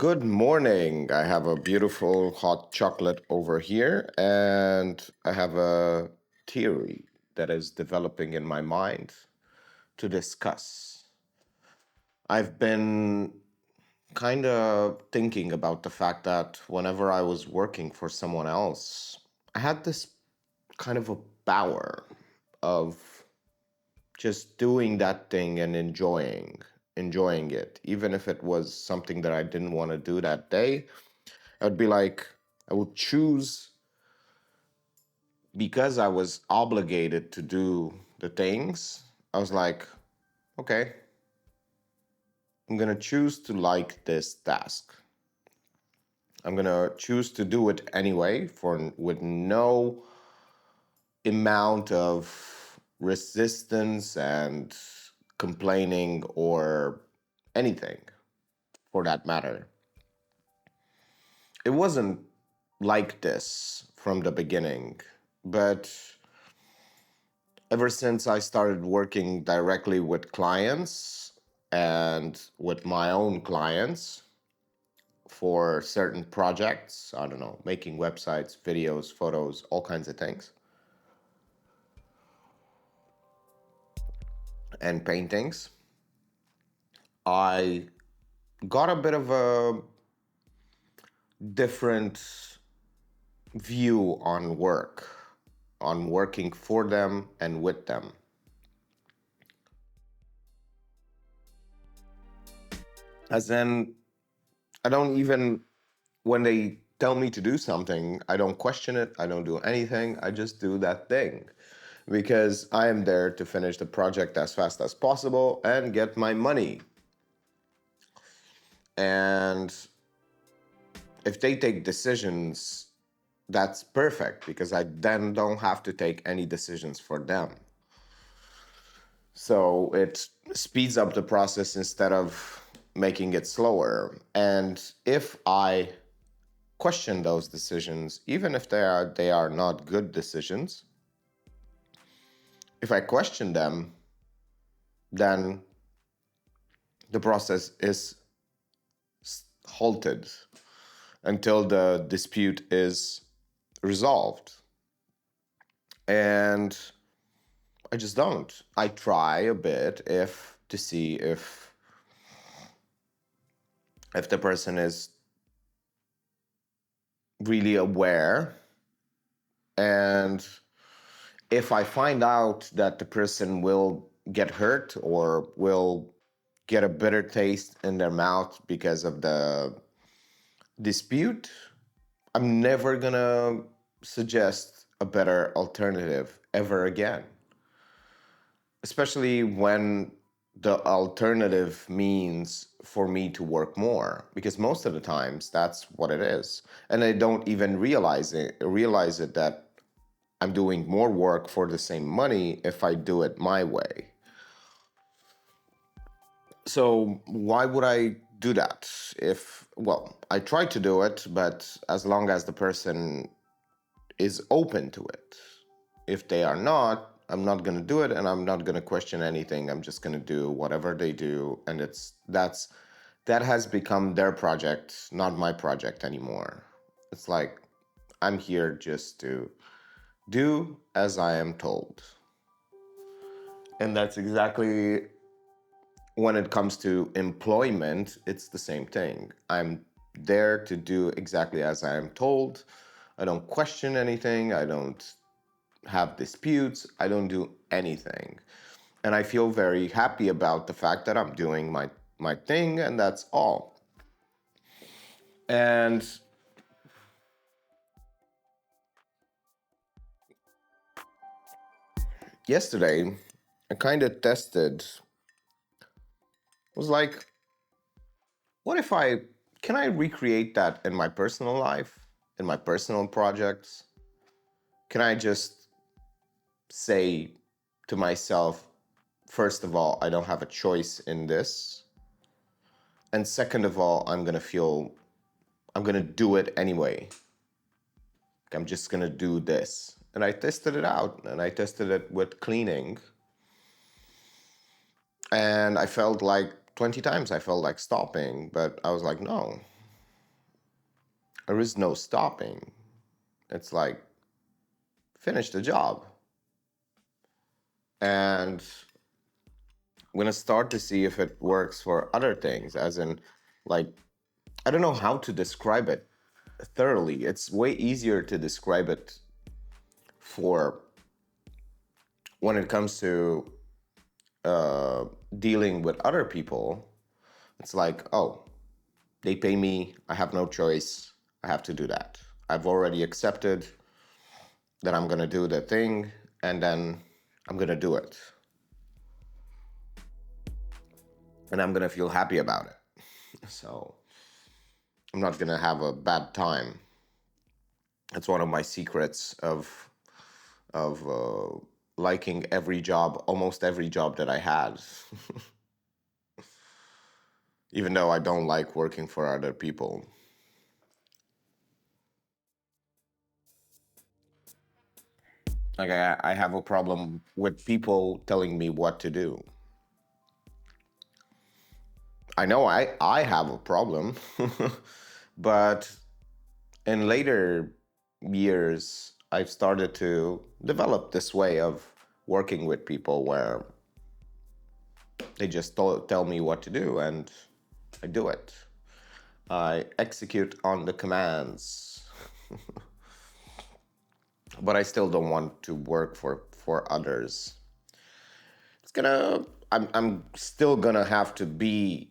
Good morning. I have a beautiful hot chocolate over here, and I have a theory that is developing in my mind to discuss. I've been kind of thinking about the fact that whenever I was working for someone else, I had this kind of a power of just doing that thing and enjoying it, even if it was something that I didn't want to do that day. I'd be like, I would choose because I was obligated to do the things. I was like, okay, I'm gonna choose to like this task. I'm gonna choose to do it anyway for with no amount of resistance and complaining or anything for that matter. It wasn't like this from the beginning, but ever since I started working directly with clients and with my own clients for certain projects, I don't know, making websites, videos, photos, all kinds of things, and paintings, I got a bit of a different view on work, on working for them and with them. As in, I don't even, when they tell me to do something, I don't question it. I don't do anything. I just do that thing because I am there to finish the project as fast as possible and get my money. And if they take decisions, that's perfect because I then don't have to take any decisions for them. So it speeds up the process instead of making it slower. And if I question those decisions, even if they are not good decisions, if I question them, then the process is halted until the dispute is resolved. And I just don't. I try a bit if to see if the person is really aware, and if I find out that the person will get hurt or will get a bitter taste in their mouth because of the dispute, I'm never gonna suggest a better alternative ever again. Especially when the alternative means for me to work more, because most of the times that's what it is. And I don't even realize it that I'm doing more work for the same money if I do it my way. So why would I do that? If, well, I try to do it, but as long as the person is open to it. If they are not, I'm not going to do it and I'm not going to question anything. I'm just going to do whatever they do, and that has become their project, not my project anymore. It's like I'm here just to do as I am told. And that's exactly when it comes to employment, it's the same thing. I'm there to do exactly as I am told. I don't question anything. I don't have disputes. I don't do anything. And I feel very happy about the fact that I'm doing my thing, and that's all. And yesterday, I kind of tested, was like, what if can I recreate that in my personal life, in my personal projects? Can I just say to myself, first of all, I don't have a choice in this. And second of all, I'm going to do it anyway. I'm just going to do this. And I tested it out, and I tested it with cleaning. And I felt like 20 times I felt like stopping, but I was like, no, there is no stopping. It's like, finish the job. And I'm going to start to see if it works for other things, as in, like, I don't know how to describe it thoroughly. It's way easier to describe it for when it comes to uh, dealing with other people. It's like, oh, they pay me, I have no choice, I have to do that. I've already accepted that I'm gonna do the thing, and then I'm gonna do it. And I'm gonna feel happy about it. So I'm not gonna have a bad time. It's one of my secrets of liking every job, almost every job that I had, even though I don't like working for other people. Like I have a problem with people telling me what to do. I know I have a problem, but in later years, I've started to develop this way of working with people where they just tell me what to do and I do it. I execute on the commands, but I still don't want to work for others. It's gonna. I'm still gonna have to be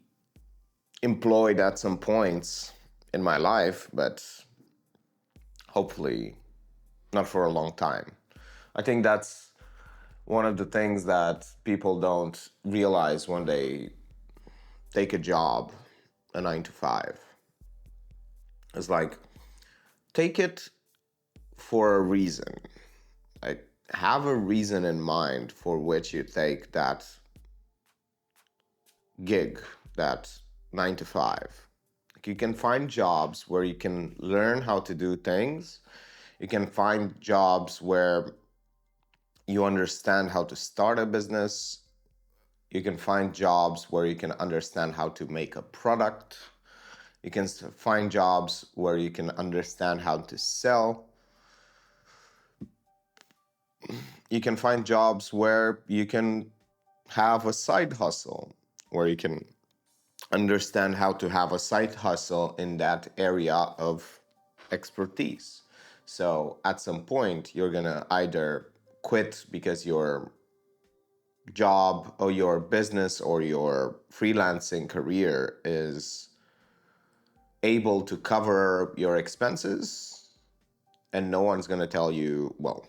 employed at some points in my life, but hopefully not for a long time. I think that's one of the things that people don't realize when they take a job, a 9 to 5. It's like, take it for a reason. Like, have a reason in mind for which you take that gig, that 9 to 5. Like, you can find jobs where you can learn how to do things. You can find jobs where you understand how to start a business. You can find jobs where you can understand how to make a product. You can find jobs where you can understand how to sell. You can find jobs where you can have a side hustle, where you can understand how to have a side hustle in that area of expertise. So at some point, you're going to either quit because your job or your business or your freelancing career is able to cover your expenses, and no one's going to tell you, well,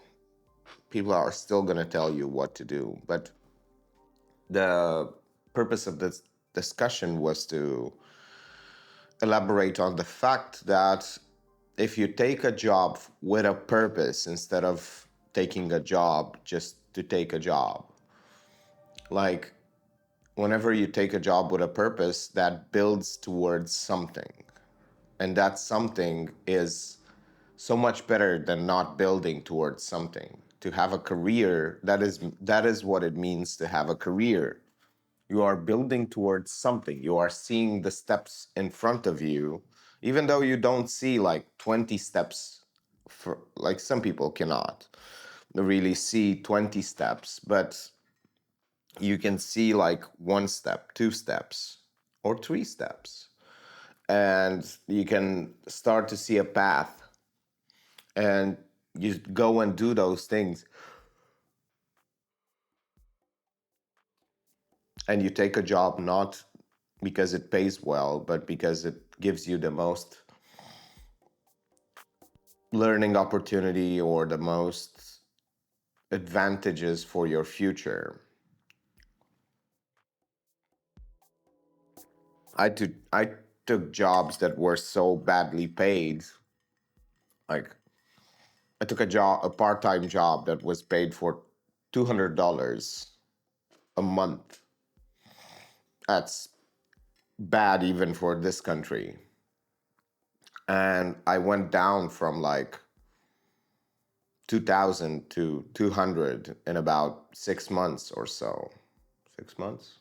people are still going to tell you what to do. But the purpose of this discussion was to elaborate on the fact that if you take a job with a purpose instead of taking a job just to take a job, like whenever you take a job with a purpose, that builds towards something. And that something is so much better than not building towards something. To have a career, that is what it means to have a career. You are building towards something. You are seeing the steps in front of you, even though you don't see like 20 steps. For like, some people cannot really see 20 steps, but you can see like 1 step, 2 steps, or 3 steps. And you can start to see a path, and you go and do those things. And you take a job not because it pays well, but because it gives you the most learning opportunity or the most advantages for your future. I took jobs that were so badly paid. Like, I took a part-time job that was paid for $200 a month. That's bad even for this country. And I went down from like 2000 to 200 in about 6 months or so. 6 months?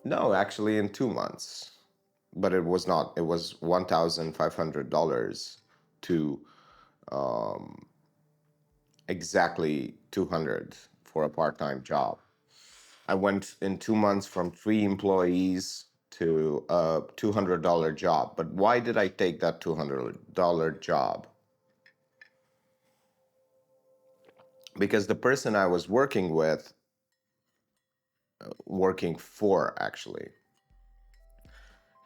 No, actually, in 2 months. but it was not. It was $1,500 to exactly 200 for a part-time job. I went in 2 months from 3 employees to a $200 job. But why did I take that $200 job? Because the person I was working with, working for actually,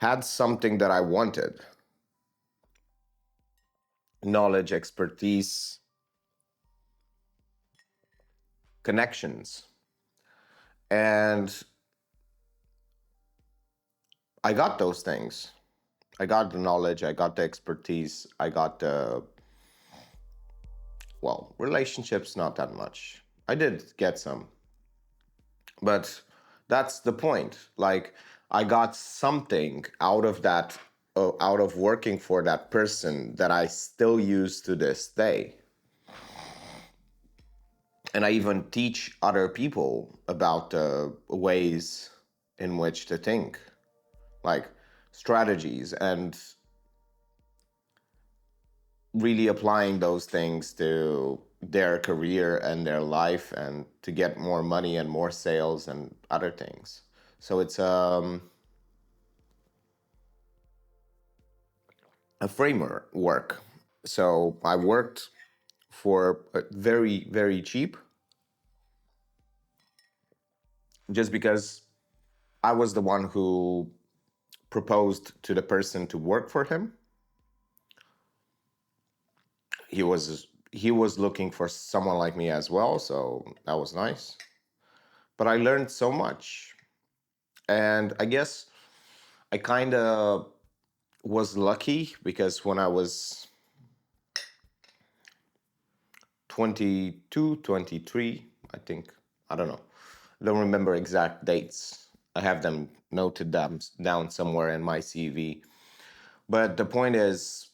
had something that I wanted: knowledge, expertise, connections. And I got those things. I got the knowledge, I got the expertise, I got the, well, relationships, not that much. I did get some, but that's the point. Like, I got something out of that, out of working for that person that I still use to this day. And I even teach other people about the ways in which to think, like strategies, and really applying those things to their career and their life, and to get more money and more sales and other things. So it's a framework. So I worked for very, very cheap, just because I was the one who proposed to the person to work for him. He was looking for someone like me as well, so that was nice. But I learned so much, and I guess I kind of was lucky, because when I was 22, 23, I think, I don't know, I don't remember exact dates. I have them noted down somewhere in my CV. But the point is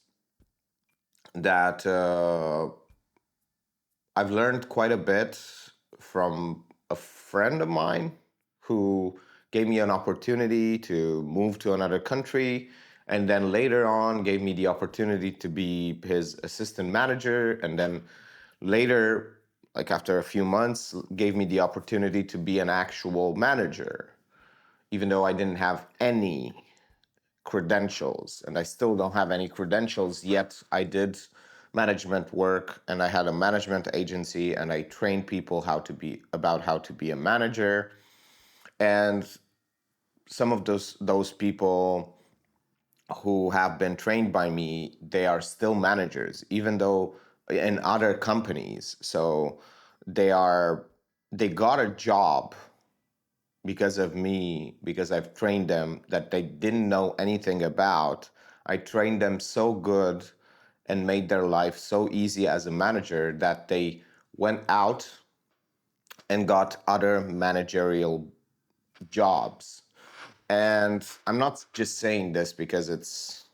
that I've learned quite a bit from a friend of mine who gave me an opportunity to move to another country, and then later on gave me the opportunity to be his assistant manager, and then later, like after a few months, gave me the opportunity to be an actual manager, even though I didn't have any credentials, and I still don't have any credentials yet. I did management work, and I had a management agency, and I trained people how to be a manager. And some of those people who have been trained by me, they are still managers, even though in other companies. So they got a job because of me, because I've trained them that they didn't know anything about. I trained them so good and made their life so easy as a manager that they went out and got other managerial jobs. And I'm not just saying this because it's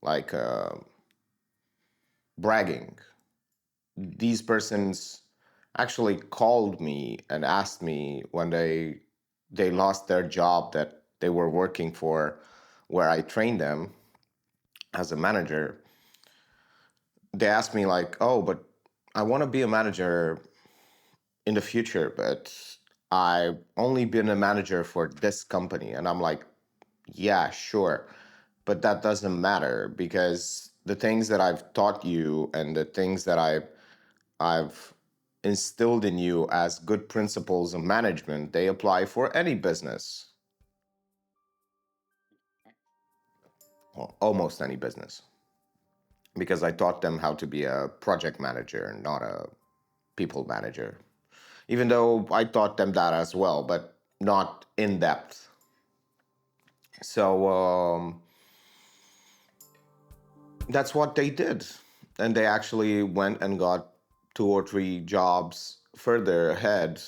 like bragging. These persons actually called me and asked me when they lost their job that they were working for, where I trained them as a manager. They asked me like, "Oh, but I want to be a manager in the future, but I've only been a manager for this company." And I'm like, "Yeah, sure, but that doesn't matter, because the things that I've taught you and the things that I've instilled in you as good principles of management, they apply for any business, well, almost any business, because I taught them how to be a project manager, not a people manager. Even though I taught them that as well, but not in depth. So that's what they did. And they actually went and got 2 or 3 jobs further ahead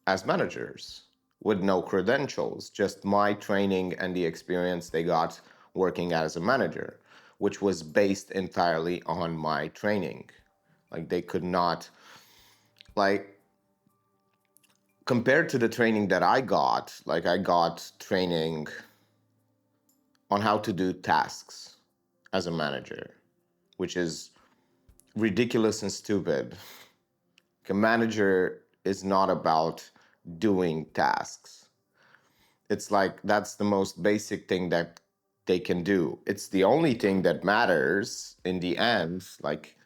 as managers with no credentials, just my training and the experience they got working as a manager, which was based entirely on my training. Like, they could not, like, compared to the training that I got, like, I got training on how to do tasks as a manager, which is ridiculous and stupid. A manager is not about doing tasks. It's like that's the most basic thing that they can do. It's the only thing that matters in the end. Like,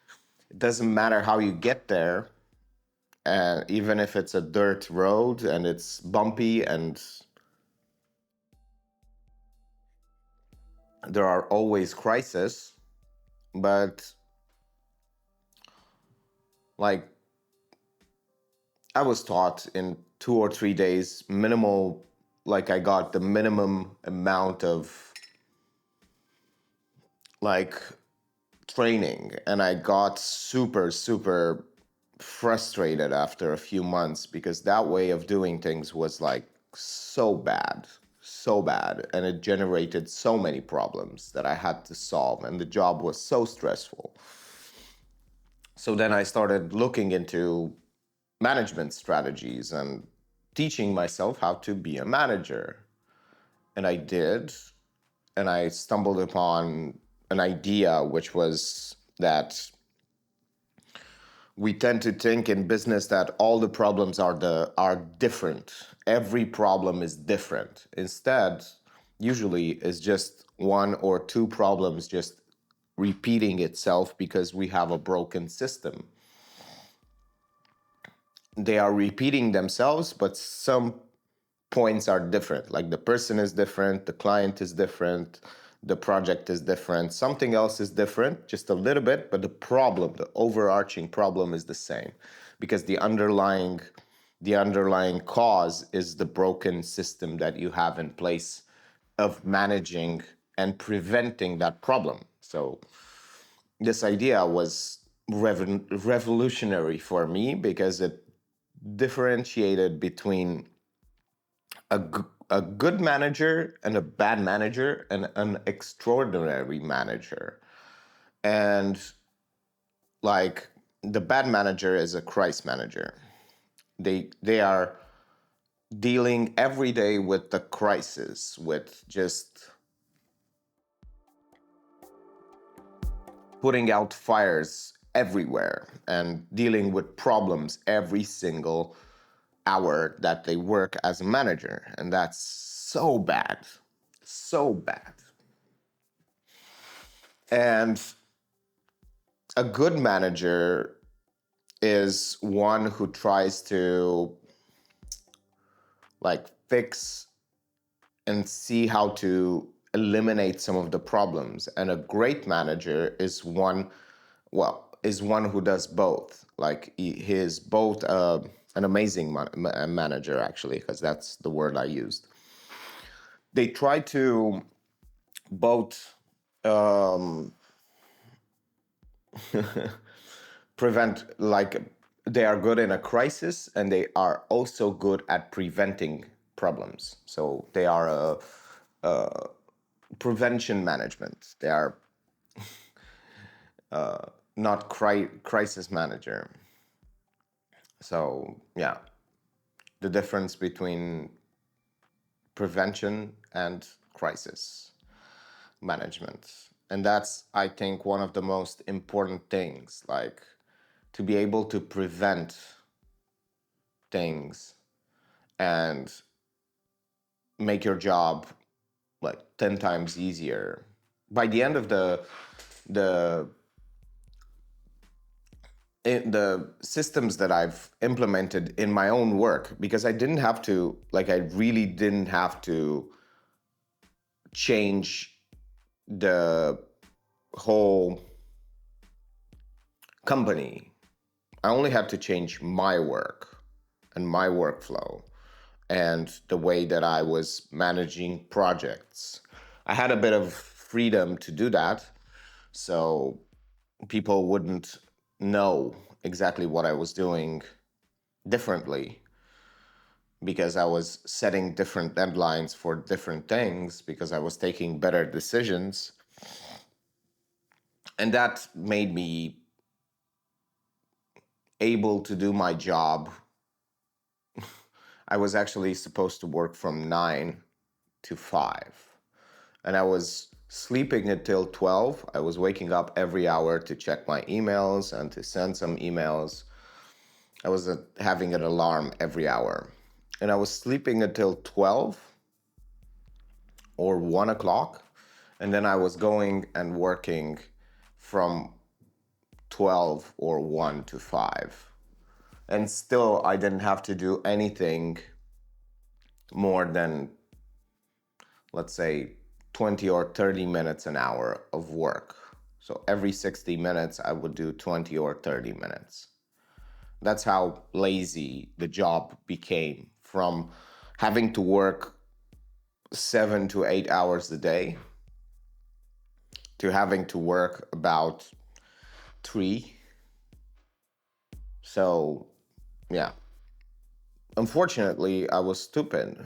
it doesn't matter how you get there, even if it's a dirt road and it's bumpy and there are always crises, but like I was taught in 2 or 3 days minimal, like I got the minimum amount of like training, and I got super frustrated after a few months because that way of doing things was like so bad, and it generated so many problems that I had to solve, and the job was so stressful. So then I started looking into management strategies and teaching myself how to be a manager. And I did, and I stumbled upon an idea, which was that we tend to think in business that all the problems are different. Every problem is different. Instead, usually it's just one or two problems just repeating itself because we have a broken system. They are repeating themselves, but some points are different. Like the person is different, the client is different, the project is different, something else is different, just a little bit, but the problem, the overarching problem is the same because the underlying cause is the broken system that you have in place of managing and preventing that problem. So this idea was revolutionary for me because it differentiated between a good manager and a bad manager and an extraordinary manager. And like the bad manager is a crisis manager. They are dealing every day with the crisis, with just putting out fires everywhere and dealing with problems every single hour that they work as a manager. And that's so bad. So bad. And a good manager is one who tries to like fix and see how to eliminate some of the problems. And a great manager is one who does both. Like he is both an amazing manager, actually, because that's the word I used. They try to both um, prevent, like they are good in a crisis and they are also good at preventing problems. So they are a prevention management. They are not crisis manager. So yeah, the difference between prevention and crisis management. And that's, I think, one of the most important things, like to be able to prevent things and make your job like 10 times easier. By the end of the the systems that I've implemented in my own work, because I didn't have to, like, I really didn't have to change the whole company. I only had to change my work and my workflow and the way that I was managing projects. I had a bit of freedom to do that, so people wouldn't know exactly what I was doing differently because I was setting different deadlines for different things because I was taking better decisions. And that made me able to do my job. I was actually supposed to work from 9 to 5. And I was sleeping until 12. I was waking up every hour to check my emails and to send some emails. I was having an alarm every hour. And I was sleeping until 12 or 1 o'clock. And then I was going and working from 12 or 1 to 5. And still, I didn't have to do anything more than, let's say, 20 or 30 minutes an hour of work. So every 60 minutes, I would do 20 or 30 minutes. That's how lazy the job became, from having to work 7 to 8 hours a day to having to work about 3. So, yeah. Unfortunately, I was stupid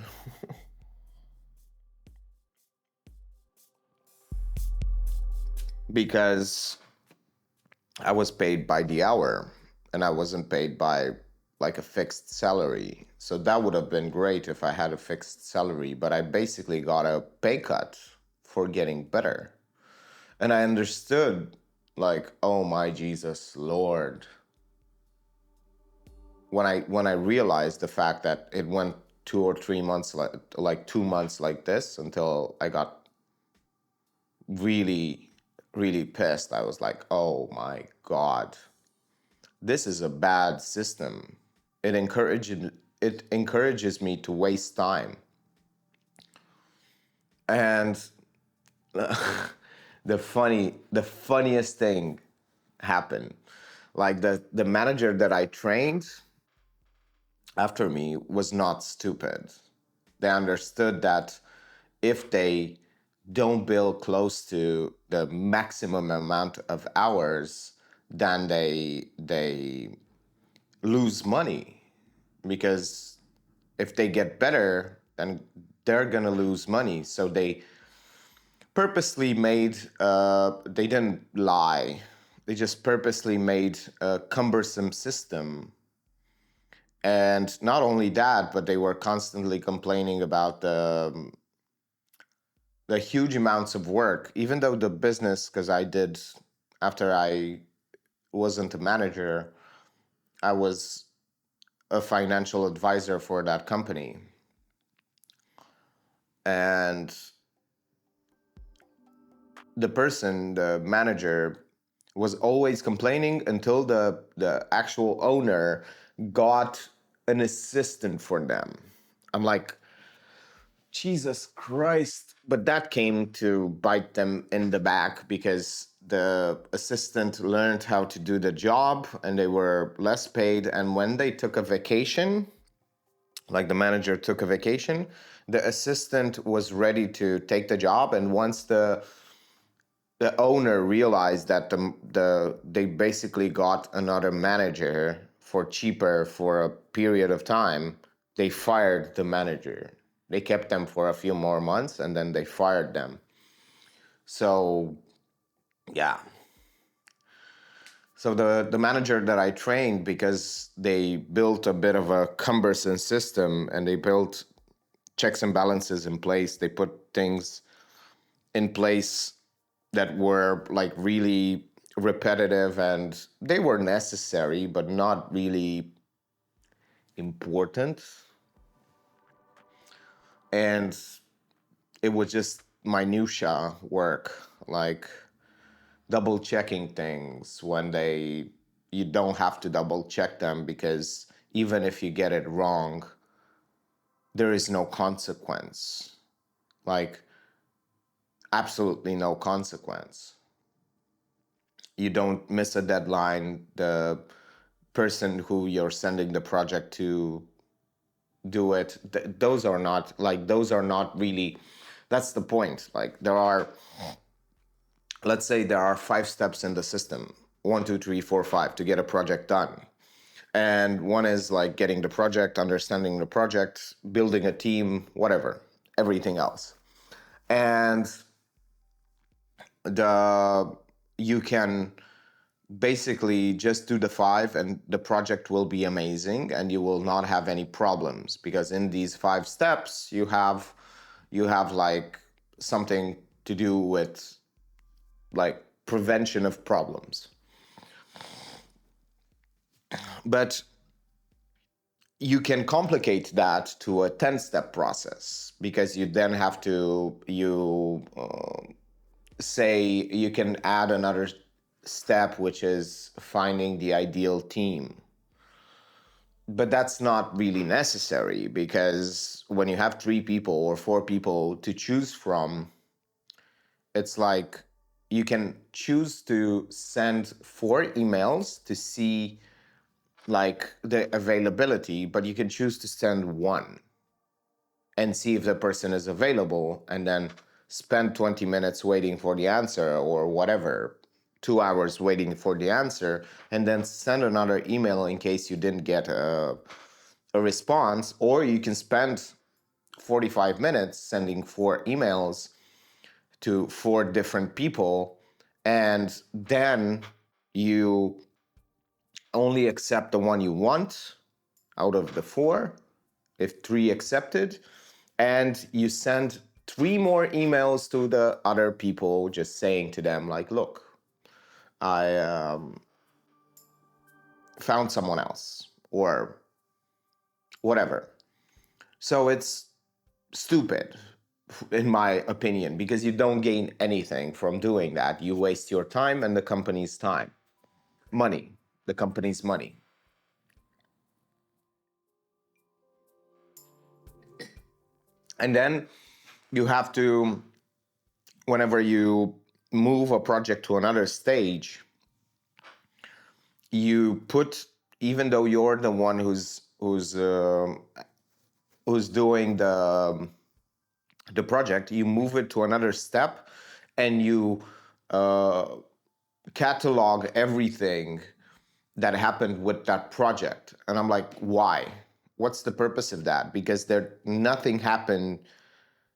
because I was paid by the hour and I wasn't paid by like a fixed salary. So that would have been great if I had a fixed salary, but I basically got a pay cut for getting better. And I understood, like, oh my Jesus Lord, when I realized the fact that it went 2 or 3 months, like 2 months like this, until I got really, really pissed. I was like, oh my God, this is a bad system. It encourages me to waste time. And the funniest thing happened. Like the manager that I trained after me was not stupid. They understood that if they don't bill close to the maximum amount of hours, then they lose money, because if they get better, then they're gonna lose money. So they purposely made, they didn't lie, they just purposely made a cumbersome system. And not only that, but they were constantly complaining about the huge amounts of work, even though the business, because I did, after I wasn't a manager, I was a financial advisor for that company. And the manager, was always complaining until the actual owner got an assistant for them. I'm like, Jesus Christ. But that came to bite them in the back, because the assistant learned how to do the job and they were less paid. And when they took a vacation, like the manager took a vacation, the assistant was ready to take the job. And once the owner realized that they basically got another manager for cheaper for a period of time, they fired the manager. They kept them for a few more months and then they fired them. So, yeah. So the manager that I trained, because they built a bit of a cumbersome system and they built checks and balances in place, they put things in place that were like really repetitive, and they were necessary but not really important. And it was just minutia work, like double checking things when you don't have to double check them, because even if you get it wrong, there is no consequence. Like, absolutely no consequence. You don't miss a deadline. The person who you're sending the project to do it, those are not really, that's the point. Like, let's say there are 5 steps in the system, 1, 2, 3, 4, 5, to get a project done. And one is like getting the project, understanding the project, building a team, whatever, everything else. And you can basically just do the 5 and the project will be amazing and you will not have any problems, because in these 5 steps you have like something to do with like prevention of problems. But you can complicate that to a 10-step process, because you then have to say you can add another step, which is finding the ideal team. But that's not really necessary, because when you have 3 people or 4 people to choose from, it's like you can choose to send 4 emails to see like the availability, but you can choose to send one and see if the person is available, and then spend 20 minutes waiting for the answer, or whatever, 2 hours waiting for the answer, and then send another email in case you didn't get a response. Or you can spend 45 minutes sending 4 emails to 4 different people, and then you only accept the one you want out of the 4, if 3 accepted, and you send 3 more emails to the other people, just saying to them like, look, I found someone else, or whatever. So it's stupid, in my opinion, because you don't gain anything from doing that. You waste your time and the company's time. Money, the company's money. And then you have to, whenever you move a project to another stage, you put, even though you're the one who's doing the project, you move it to another step, and you uh, catalog everything that happened with that project. And I'm like, why? What's the purpose of that? Because there nothing happened.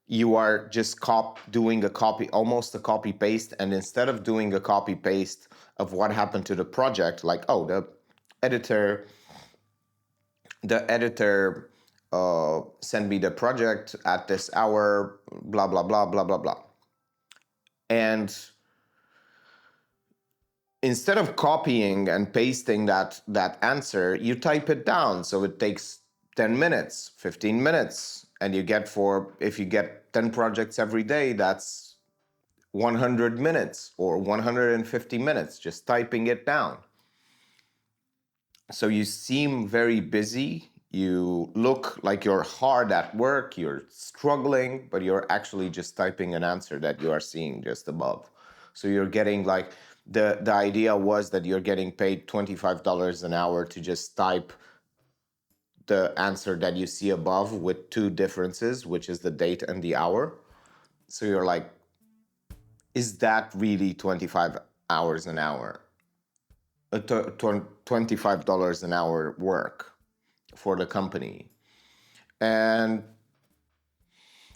You are just doing a copy, almost a copy paste. And instead of doing a copy paste of what happened to the project, like, oh, editor the editor sent me the project at this hour, blah blah blah blah blah blah. And instead of copying and pasting that answer, you type it down, so it takes 10 minutes, 15 minutes, and if you get 10 projects every day, that's 100 minutes or 150 minutes just typing it down. So you seem very busy, you look like you're hard at work, you're struggling, but you're actually just typing an answer that you are seeing just above. So you're getting like, the idea was that you're getting paid $25 an hour to just type the answer that you see above, with 2 differences, which is the date and the hour. So you're like, is that really 25 hours an hour? $25 an hour work for the company? And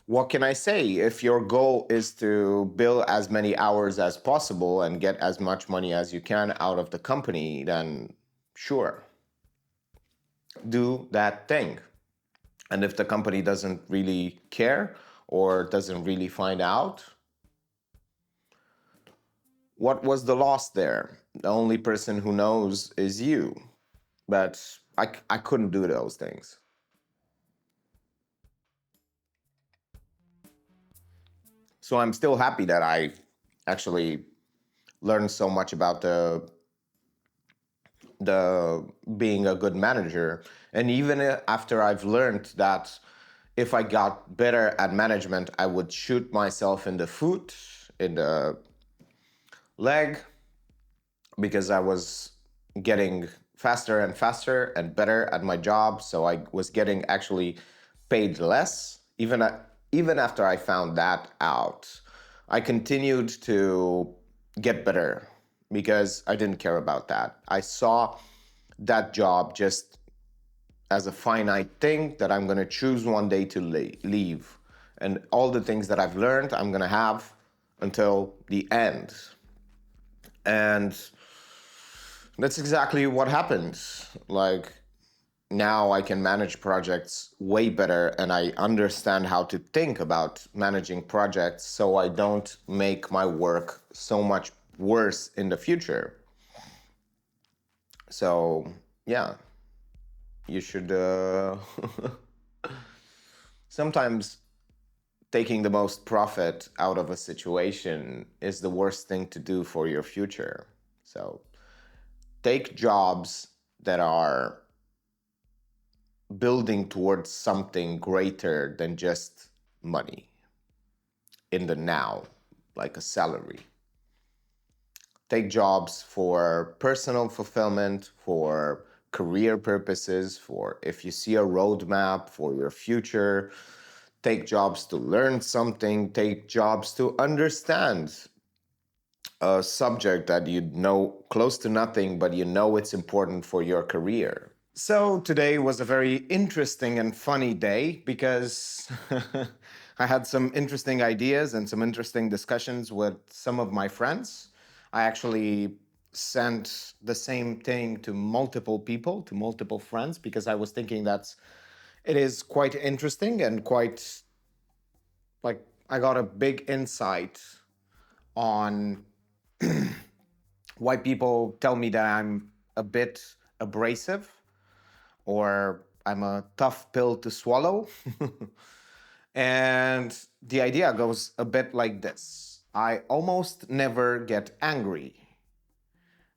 what can I say? If your goal is to bill as many hours as possible and get as much money as you can out of the company, then sure, do that thing. And if the company doesn't really care or doesn't really find out, what was the loss there? The only person who knows is you. But I couldn't do those things. So I'm still happy that I actually learned so much about the being a good manager. And even after I've learned that if I got better at management, I would shoot myself in the foot, in the leg, because I was getting faster and faster and better at my job. So I was getting actually paid less. Even after I found that out, I continued to get better because I didn't care about that. I saw that job just as a finite thing that I'm going to choose one day to leave. And all the things that I've learned, I'm going to have until the end. And that's exactly what happened. Like, now I can manage projects way better, and I understand how to think about managing projects so I don't make my work so much worse in the future. So, yeah, you should sometimes taking the most profit out of a situation is the worst thing to do for your future. So, take jobs that are building towards something greater than just money in the now, like a salary. Take jobs for personal fulfillment, for career purposes, for if you see a roadmap for your future. Take jobs to learn something, take jobs to understand a subject that you know close to nothing, but you know it's important for your career. So today was a very interesting and funny day because I had some interesting ideas and some interesting discussions with some of my friends. I actually sent the same thing to multiple people, to multiple friends, because I was thinking that it is quite interesting and quite like I got a big insight on why people tell me that I'm a bit abrasive or I'm a tough pill to swallow. And the idea goes a bit like this: I almost never get angry.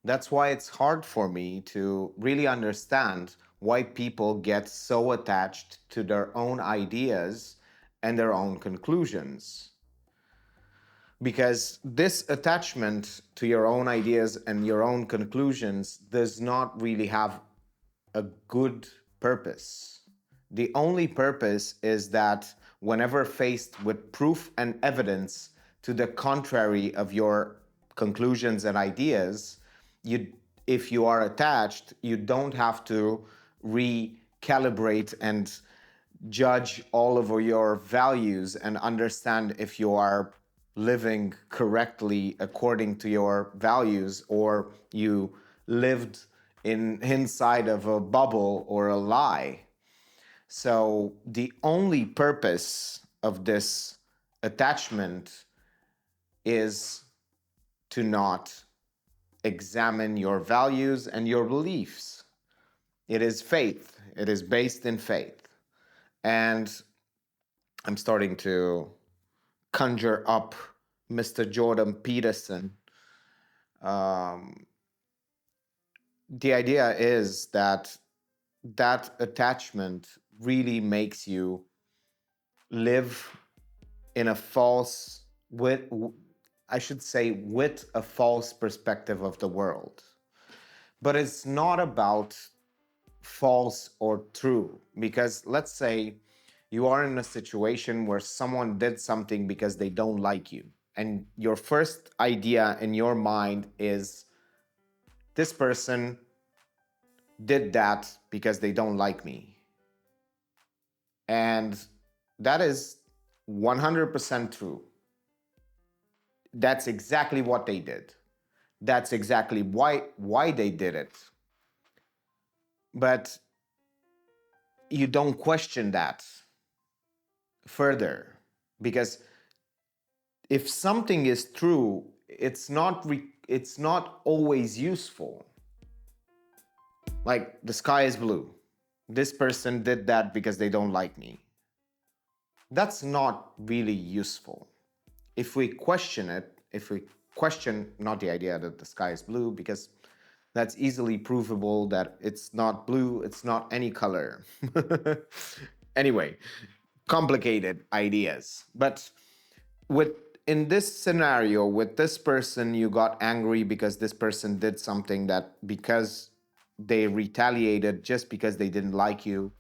That's why it's hard for me to really understand why people get so attached to their own ideas and their own conclusions. Because this attachment to your own ideas and your own conclusions does not really have a good purpose. The only purpose is that whenever faced with proof and evidence to the contrary of your conclusions and ideas, you if you are attached, you don't have to recalibrate and judge all of your values and understand if you are living correctly according to your values or you lived inside of a bubble or a lie. So the only purpose of this attachment is to not examine your values and your beliefs. It is faith. It is based in faith. And I'm starting to conjure up Mr. Jordan Peterson. Um, the idea is that that attachment really makes you live in a false with I should say with a false perspective of the world. But it's not about false or true, because let's say you are in a situation where someone did something because they don't like you, and your first idea in your mind is this person did that because they don't like me. And that is 100% true. That's exactly what they did. That's exactly why they did it. But you don't question that further, because if something is true, it's not always useful. Like the sky is blue. This person did that because they don't like me. That's not really useful. If we question it, if we question not the idea that the sky is blue, because that's easily provable that it's not blue, it's not any color. Anyway, complicated ideas. But with in this scenario with this person, you got angry because this person did something that because they retaliated just because they didn't like you.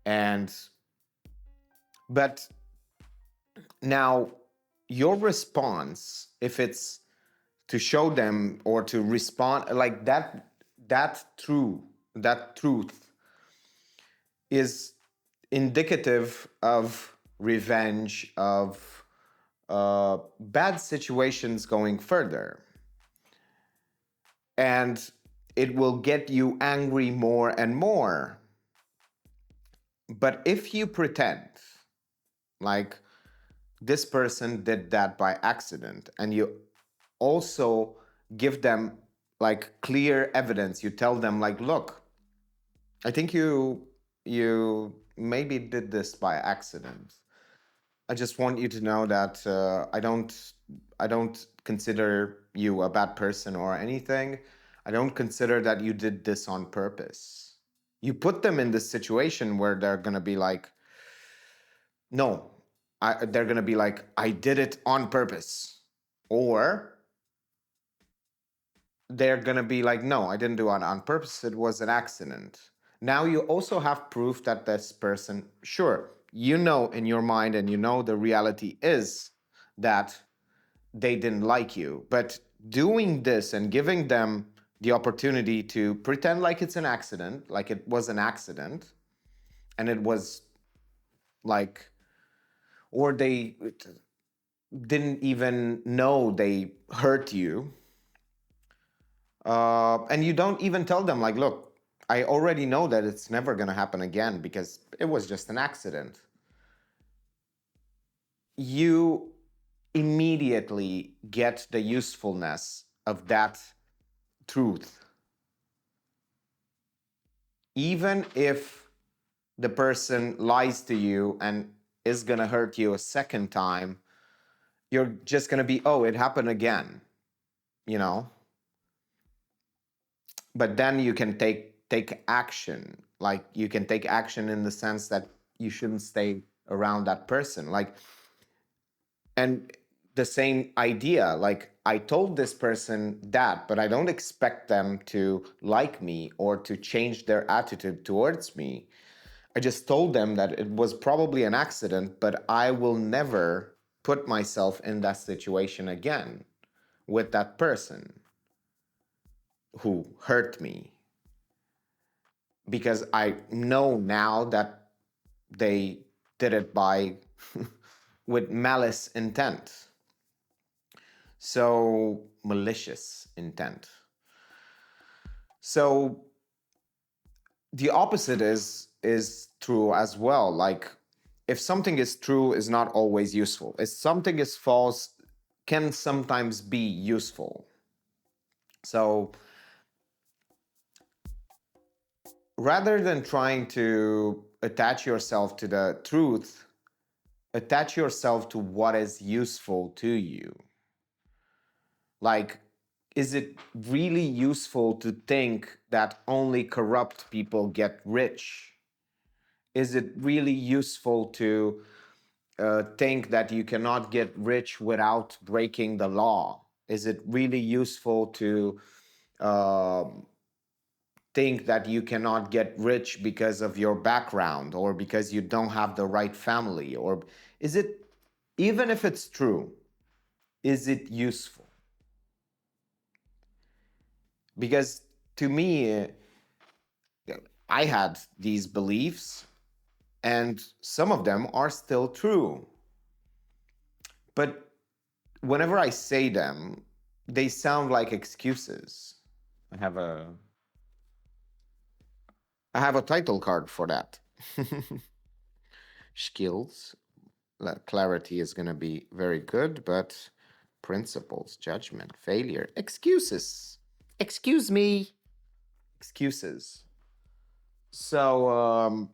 And but now your response, if it's to show them or to respond like that truth is indicative of revenge, of bad situations going further, and it will get you angry more and more. But if you pretend like this person did that by accident, and you also give them like clear evidence, you tell them like, look, I think you maybe did this by accident. I just want you to know that I don't consider you a bad person or anything. I don't consider that you did this on purpose. You put them in this situation where they're gonna be like, no, they're gonna be like, I did it on purpose, or they're gonna be like, no, I didn't do it on purpose. It was an accident. Now you also have proof that this person, sure, you know in your mind and you know the reality is that they didn't like you. But doing this and giving them the opportunity to pretend like it's an accident, like it was an accident, and it was like, or they didn't even know they hurt you, and you don't even tell them like, look, I already know that it's never going to happen again because it was just an accident. You immediately get the usefulness of that truth, even if the person lies to you and is going to hurt you a second time. You're just going to be, oh, it happened again, you know. But then you can take action, like you can take action in the sense that you shouldn't stay around that person, like. And the same idea, like, I told this person that, but I don't expect them to like me or to change their attitude towards me. I just told them that it was probably an accident, but I will never put myself in that situation again with that person who hurt me, because I know now that they did it by with malice intent. So malicious intent. So the opposite is true as well. Like, if something is true is not always useful. If something is false can sometimes be useful. So rather than trying to attach yourself to the truth, attach yourself to what is useful to you. Like, is it really useful to think that only corrupt people get rich? Is it really useful to think that you cannot get rich without breaking the law? Is it really useful to um think that you cannot get rich because of your background or because you don't have the right family? Or is it, even if it's true, is it useful? Because to me, I had these beliefs, and some of them are still true. But whenever I say them, they sound like excuses. I have a I have a title card for that. Skills, clarity is going to be very good, but principles, judgment, failure, excuses. Excuse me. Excuses. So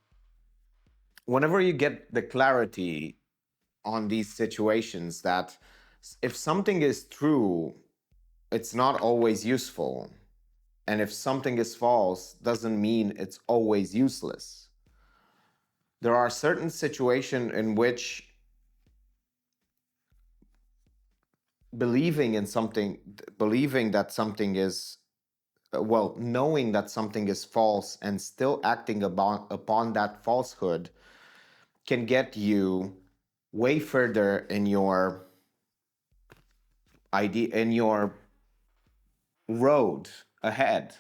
whenever you get the clarity on these situations that if something is true, it's not always useful. And if something is false, doesn't mean it's always useless. There are certain situations in which believing in something, believing that something is, well, knowing that something is false and still acting upon that falsehood can get you way further in your idea, in your road ahead.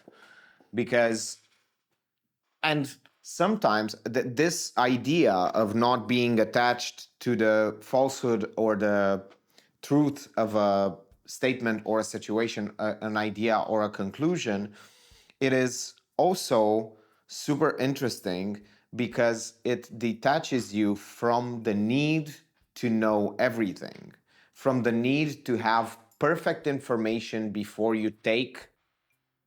Because, and sometimes this idea of not being attached to the falsehood or the truth of a statement or a situation, an idea or a conclusion, it is also super interesting because it detaches you from the need to know everything, from the need to have perfect information before you take.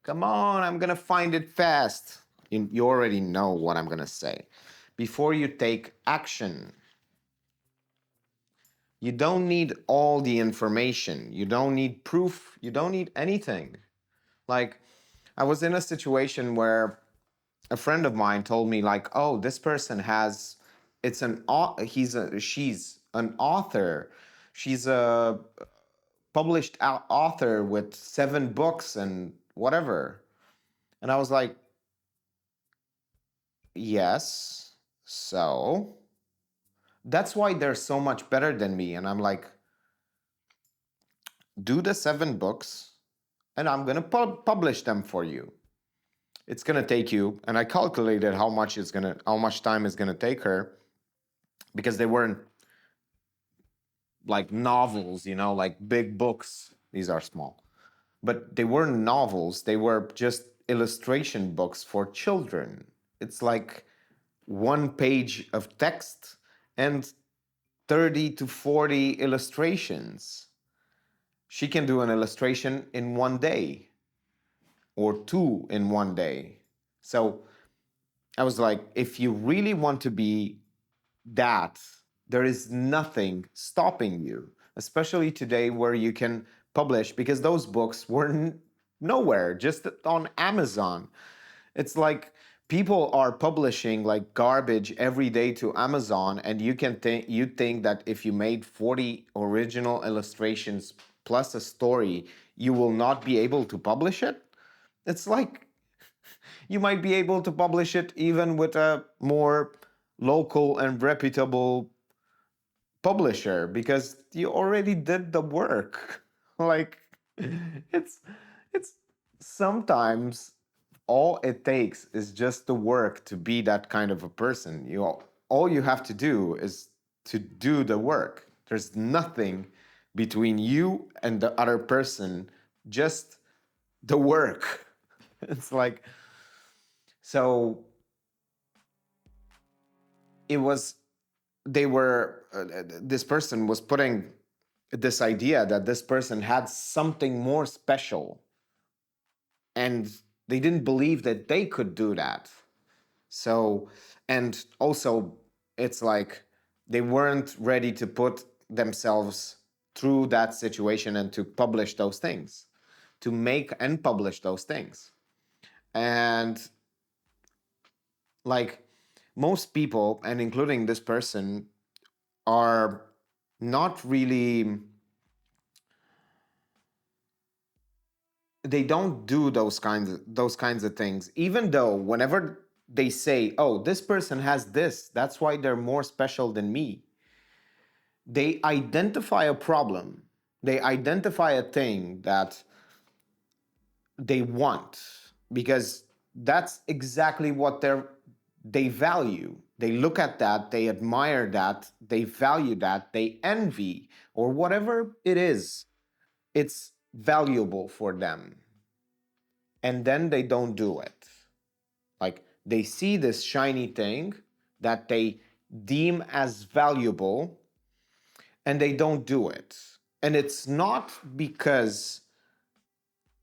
Come on, I'm gonna find it fast. You already know what I'm gonna say. Before you take action, you don't need all the information. You don't need proof. You don't need anything. Like, I was in a situation where a friend of mine told me, like, oh, this person has, she's an author. She's a published author with 7 books and whatever. And I was like, yes. So that's why they're so much better than me. And I'm like, do the 7 books and I'm going to publish them for you. It's going to take you, and I calculated how much time it's going to take her, because they weren't like novels, like big books. These are small, but they weren't novels. They were just illustration books for children. It's like 1 page of text and 30 to 40 illustrations. She can do an illustration in 1 day or 2 in 1 day. So I was like, if you really want to be that, there is nothing stopping you, especially today where you can publish, because those books were nowhere, just on Amazon. It's like people are publishing like garbage every day to Amazon, and you think that if you made 40 original illustrations plus a story, you will not be able to publish it. It's like you might be able to publish it even with a more local and reputable publisher, because you already did the work. Like, it's it's sometimes all it takes is just the work to be that kind of a person. All you have to do is to do the work. There's nothing between you and the other person, just the work. It's like, so it was they were this person was putting this idea that this person had something more special, and they didn't believe that they could do that. So, and also, it's like they weren't ready to put themselves through that situation and to publish those things, to make and publish those things. And like, most people, and including this person, are not really, they don't do those kinds of things, even though whenever they say, oh, this person has this, that's why they're more special than me. They identify a problem, they identify a thing that they want, because that's exactly what they value. They look at that, they admire that, they value that, they envy, or whatever it is, it's valuable for them. And then they don't do it. Like, they see this shiny thing that they deem as valuable, and they don't do it. And it's not because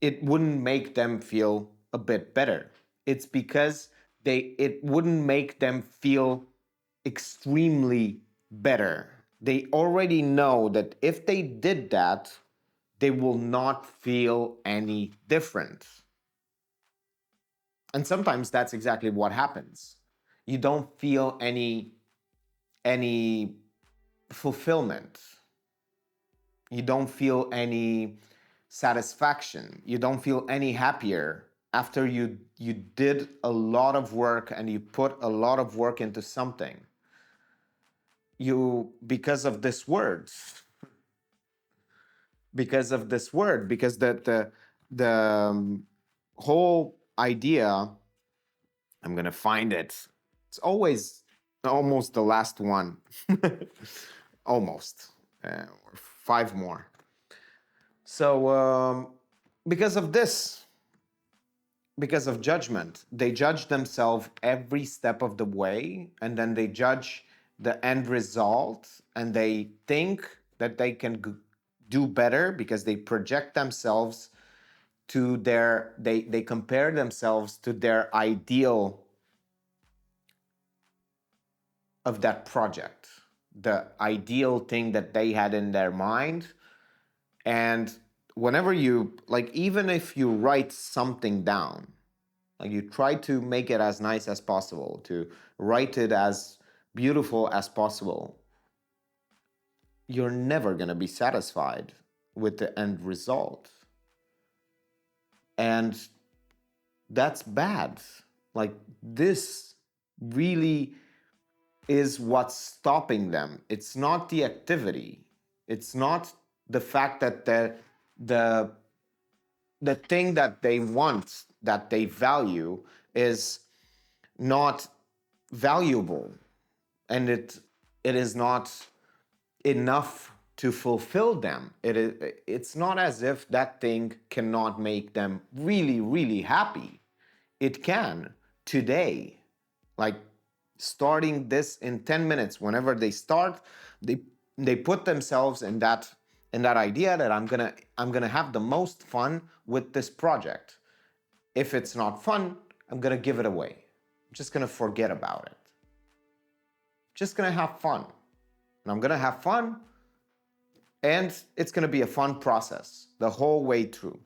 it wouldn't make them feel a bit better. It's because it wouldn't make them feel extremely better. They already know that if they did that, they will not feel any different. And sometimes that's exactly what happens. You don't feel any fulfillment. You don't feel any satisfaction. You don't feel any happier after you did a lot of work and you put a lot of work into something. You because of this word, because of this word, because the whole idea. I'm gonna find it. It's always almost the last one. Almost. Or 5 more. So because of this, because of judgment. They judge themselves every step of the way, and then they judge the end result, and they think that they can do better because they project themselves to they compare themselves to their ideal of that project, the ideal thing that they had in their mind. And whenever you, like, even if you write something down, like you try to make it as nice as possible, to write it as beautiful as possible, you're never going to be satisfied with the end result. And that's bad. Like, this really is what's stopping them. It's not the activity. It's not the fact that the the thing that they want, that they value, is not valuable, and it is not enough to fulfill them. It's not as if that thing cannot make them really, really happy. It can today. Like, starting this in 10 minutes, whenever they start, they they put themselves in that idea that I'm gonna have the most fun with this project. If it's not fun, I'm gonna give it away. I'm just gonna forget about it. Just gonna have fun. And I'm gonna have fun, and it's gonna be a fun process the whole way through.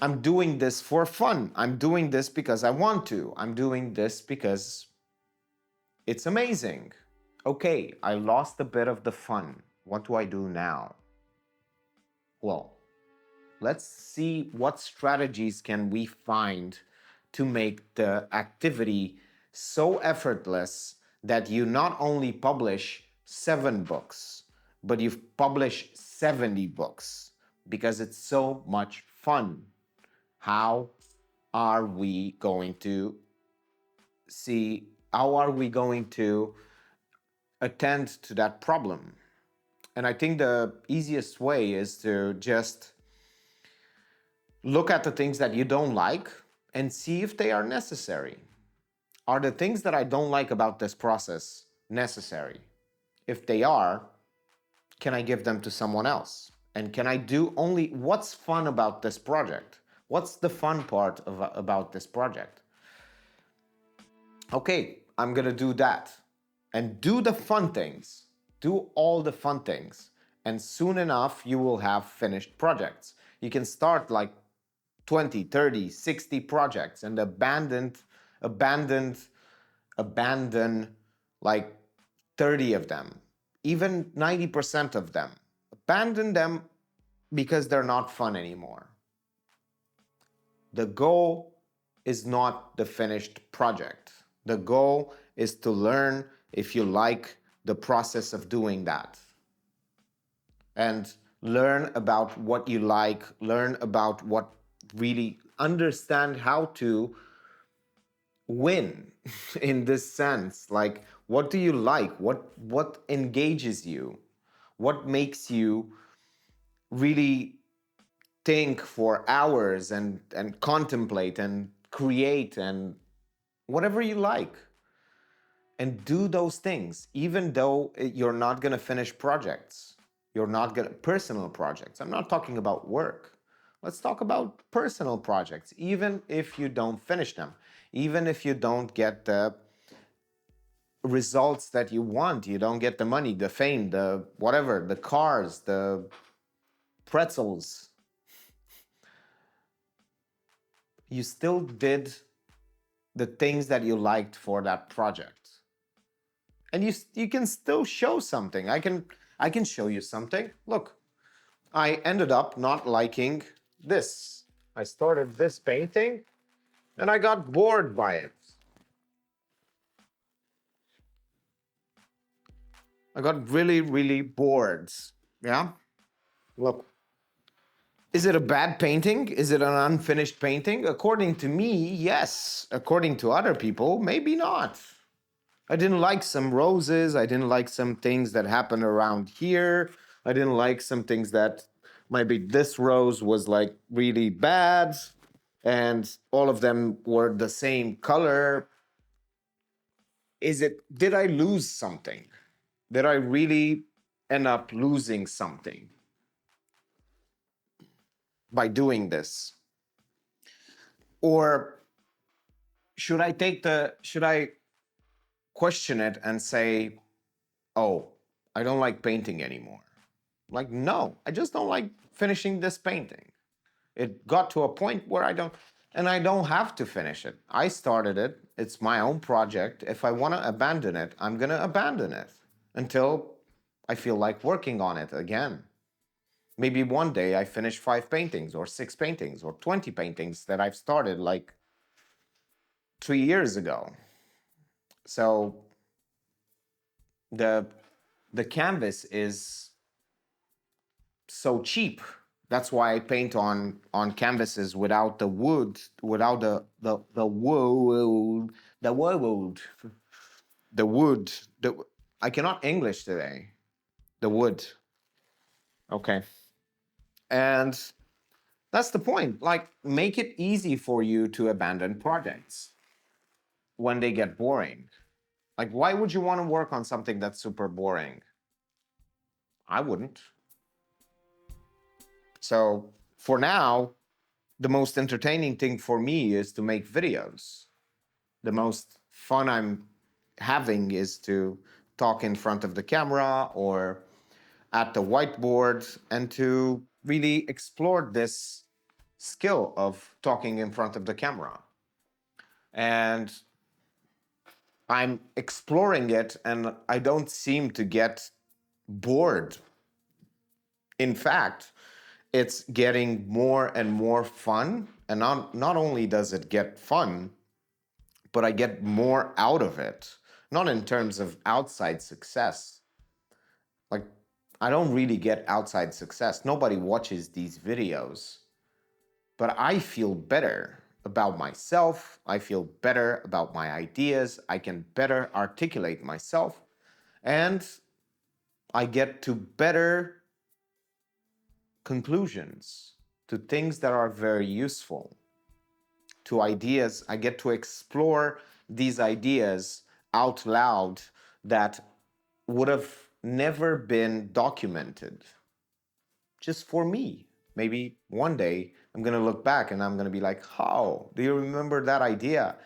I'm doing this for fun. I'm doing this because I want to. I'm doing this because it's amazing. Okay, I lost a bit of the fun. What do I do now? Well, let's see what strategies can we find to make the activity so effortless that you not only publish 7 books, but you've published 70 books because it's so much fun. How are we going to see? How are we going to attend to that problem? And I think the easiest way is to just look at the things that you don't like and see if they are necessary. Are the things that I don't like about this process necessary? If they are, can I give them to someone else? And can I do only what's fun about this project? What's the fun part about this project? Okay, I'm gonna do that. And do the fun things. Do all the fun things. And soon enough, you will have finished projects. You can start like 20, 30, 60 projects and abandon like 30 of them, even 90% of them. Abandon them because they're not fun anymore. The goal is not the finished project. The goal is to learn if you like the process of doing that. And learn about what you like, learn about what really, understand how to win in this sense. Like, what do you like? What engages you? What makes you really think for hours and contemplate and create and whatever you like? And do those things, even though you're not going to finish projects. You're not going to, personal projects. I'm not talking about work. Let's talk about personal projects, even if you don't finish them, even if you don't get the results that you want, you don't get the money, the fame, the whatever, the cars, the pretzels. You still did the things that you liked for that project. And you can still show something. I can show you something. Look, I ended up not liking this. I started this painting and I got bored by it. I got really, really bored. Yeah? Look, is it a bad painting? Is it an unfinished painting? According to me, yes. According to other people, maybe not. I didn't like some roses. I didn't like some things that happened around here. I didn't like some things that maybe this rose was like really bad and all of them were the same color. Did I lose something? Did I really end up losing something by doing this? Or should I question it and say, oh, I don't like painting anymore? Like, no, I just don't like finishing this painting. It got to a point where I don't have to finish it. I started it. It's my own project. If I want to abandon it, I'm going to abandon it until I feel like working on it again. Maybe one day I finish 5 paintings or 6 paintings or 20 paintings that I've started like 3 years ago. So the the canvas is so cheap. That's why I paint on canvases without the wood, without the wood, the wood, the wood. The I cannot English today. The wood. Okay. And that's the point. Like, make it easy for you to abandon projects when they get boring. Like, why would you want to work on something that's super boring? I wouldn't. So for now, the most entertaining thing for me is to make videos. The most fun I'm having is to talk in front of the camera or at the whiteboard and to really explore this skill of talking in front of the camera. And I'm exploring it and I don't seem to get bored. In fact, it's getting more and more fun. And not only does it get fun, but I get more out of it. Not in terms of outside success. Like, I don't really get outside success. Nobody watches these videos. But I feel better about myself. I feel better about my ideas. I can better articulate myself. And I get to better conclusions, to things that are very useful, to ideas. I get to explore these ideas out loud that would have never been documented just for me. Maybe one day I'm going to look back and I'm going to be like, how? Do you remember that idea?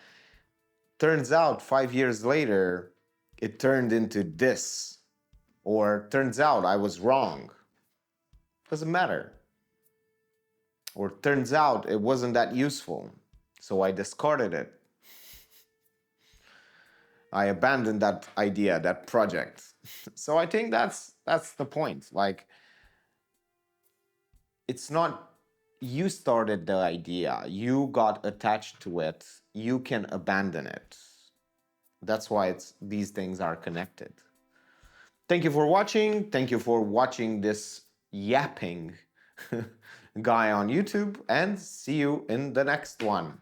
Turns out 5 years later, it turned into this. Or turns out I was wrong. Doesn't matter. Or turns out it wasn't that useful. So I discarded it. I abandoned that idea, that project. So I think that's the point. Like, it's not you started the idea, you got attached to it, you can abandon it. That's why these things are connected. Thank you for watching. Thank you for watching this yapping guy on YouTube, and see you in the next one.